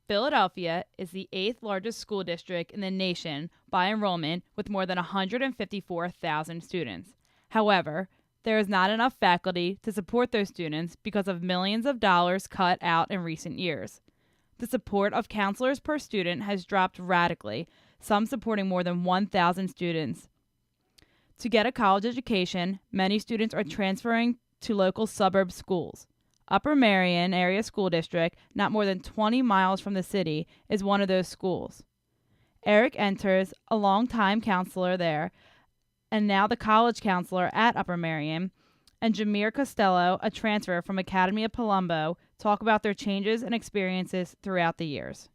Philadelphia is the 8th largest school district in the nation by enrollment with more than 154,000 students. However, there is not enough faculty to support those students because of millions of dollars cut out in recent years. The support of counselors per student has dropped radically, some supporting more than 1,000 students. To get a college education, many students are transferring to local suburb schools. Upper Merion Area School District, not more than 20 miles from the city, is one of those schools. Eric Enters, a longtime counselor there, and now the college counselor at Upper Merion, and Jameer Costello, a transfer from Academy of Palumbo, talk about their changes and experiences throughout the years.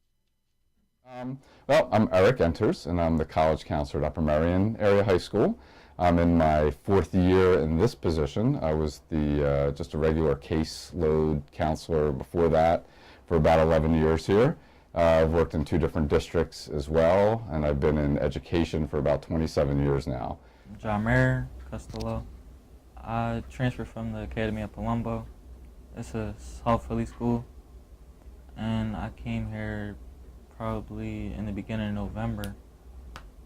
Well, I'm Eric Enters, and I'm the college counselor at Upper Merion Area High School. I'm in my 4th year in this position. I was just a regular caseload counselor before that for about 11 years here. I've worked in 2 different districts as well, and I've been in education for about 27 years now. Jameer Costello. I transferred from the Academy of Palumbo. It's a South Philly school, and I came here probably in the beginning of November,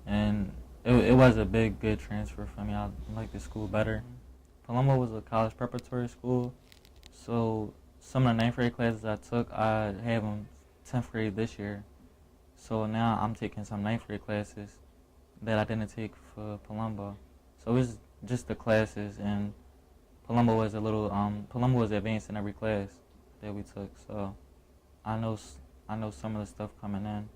and it was a good transfer for me. I like the school better. Palumbo was a college preparatory school, so some of the 9th grade classes I took, I have them 10th grade this year. So now I'm taking some 9th grade classes that I didn't take for Palumbo. So it's just the classes, and Palumbo was advanced in every class that we took. So I know some of the stuff coming in.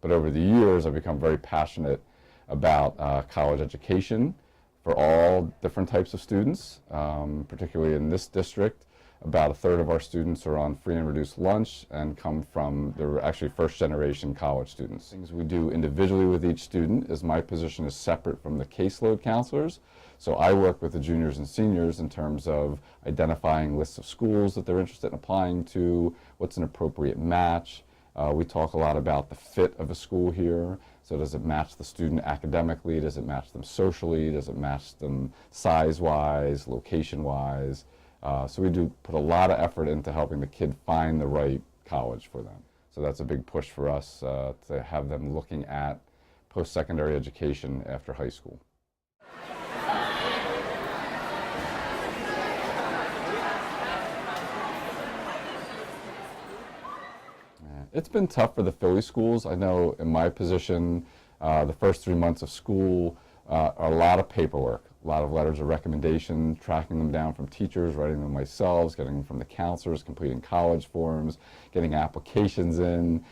But over the years, I've become very passionate about college education for all different types of students, particularly in this district. About 1/3 of our students are on free and reduced lunch and come from, they're actually first-generation college students. Things we do individually with each student is my position is separate from the caseload counselors. So I work with the juniors and seniors in terms of identifying lists of schools that they're interested in applying to, what's an appropriate match. We talk a lot about the fit of a school here. So does it match the student academically? Does it match them socially? Does it match them size-wise, location-wise? So we do put a lot of effort into helping the kid find the right college for them. So that's a big push for us to have them looking at post-secondary education after high school. It's been tough for the Philly schools. I know in my position, the first 3 months of school are a lot of paperwork, a lot of letters of recommendation, tracking them down from teachers, writing them myself, getting them from the counselors, completing college forms, getting applications in,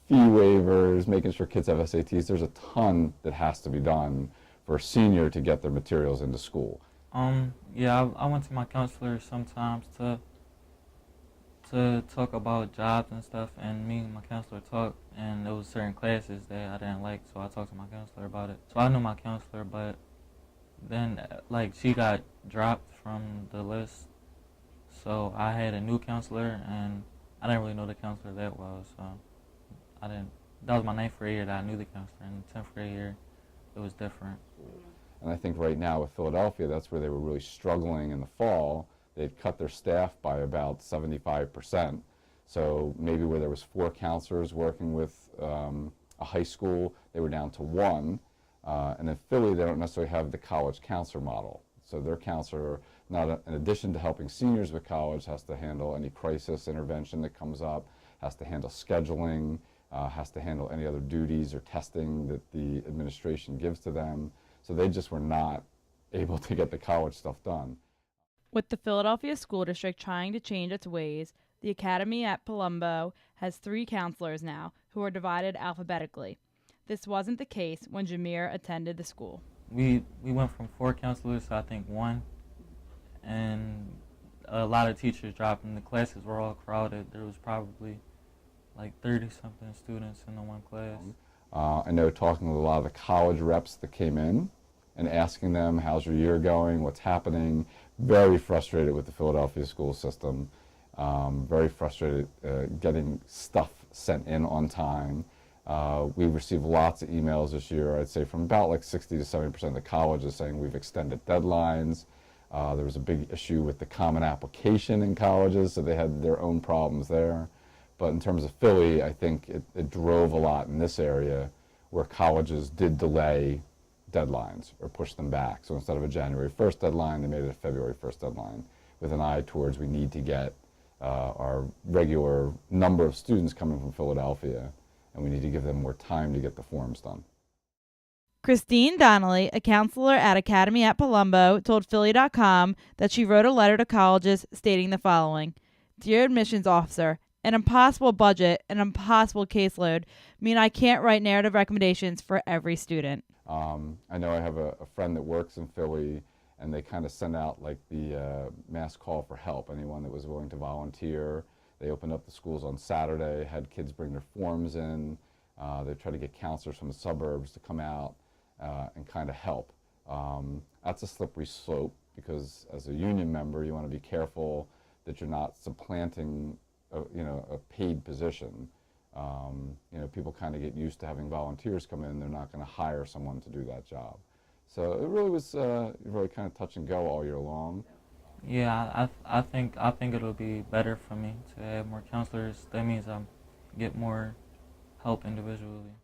fee waivers, making sure kids have SATs. There's a ton that has to be done for a senior to get their materials into school. Yeah, I went to my counselor sometimes to talk about jobs and stuff, and me and my counselor talked, and there was certain classes that I didn't like, so I talked to my counselor about it. So I knew my counselor, but then she got dropped from the list, so I had a new counselor, and I didn't really know the counselor that well, so that was my 9th grade year that I knew the counselor, and the 10th grade year it was different. And I think right now with Philadelphia, that's where they were really struggling in the fall. They'd cut their staff by about 75%. So maybe where there was 4 counselors working with a high school, they were down to 1. And in Philly, they don't necessarily have the college counselor model. So their counselor, in addition to helping seniors with college, has to handle any crisis intervention that comes up, has to handle scheduling, has to handle any other duties or testing that the administration gives to them. So they just were not able to get the college stuff done. With the Philadelphia School District trying to change its ways, the Academy at Palumbo has 3 counselors now who are divided alphabetically. This wasn't the case when Jameer attended the school. We went from 4 counselors to I think 1, and a lot of teachers dropped, and the classes were all crowded. There was probably like 30-something students in the one class. I know talking with a lot of the college reps that came in and asking them, how's your year going, what's happening, very frustrated with the Philadelphia school system, very frustrated getting stuff sent in on time. We received lots of emails this year, I'd say from about like 60 to 70% of the colleges saying we've extended deadlines. There was a big issue with the common application in colleges, so they had their own problems there. But in terms of Philly, I think it drove a lot in this area where colleges did delay deadlines or push them back. So instead of a January 1st deadline, they made it a February 1st deadline with an eye towards we need to get our regular number of students coming from Philadelphia, and we need to give them more time to get the forms done. Christine Donnelly, a counselor at Academy at Palumbo, told Philly.com that she wrote a letter to colleges stating the following: Dear admissions officer, an impossible budget, an impossible caseload mean I can't write narrative recommendations for every student. I know I have a friend that works in Philly, and they kind of sent out like the mass call for help, anyone that was willing to volunteer. They opened up the schools on Saturday, had kids bring their forms in. They tried to get counselors from the suburbs to come out and kind of help. That's a slippery slope because as a union member, you want to be careful that you're not supplanting a paid position. People kind of get used to having volunteers come in. They're not going to hire someone to do that job. So it really was really kind of touch and go all year long. Yeah, I think it'll be better for me to have more counselors. That means I get more help individually.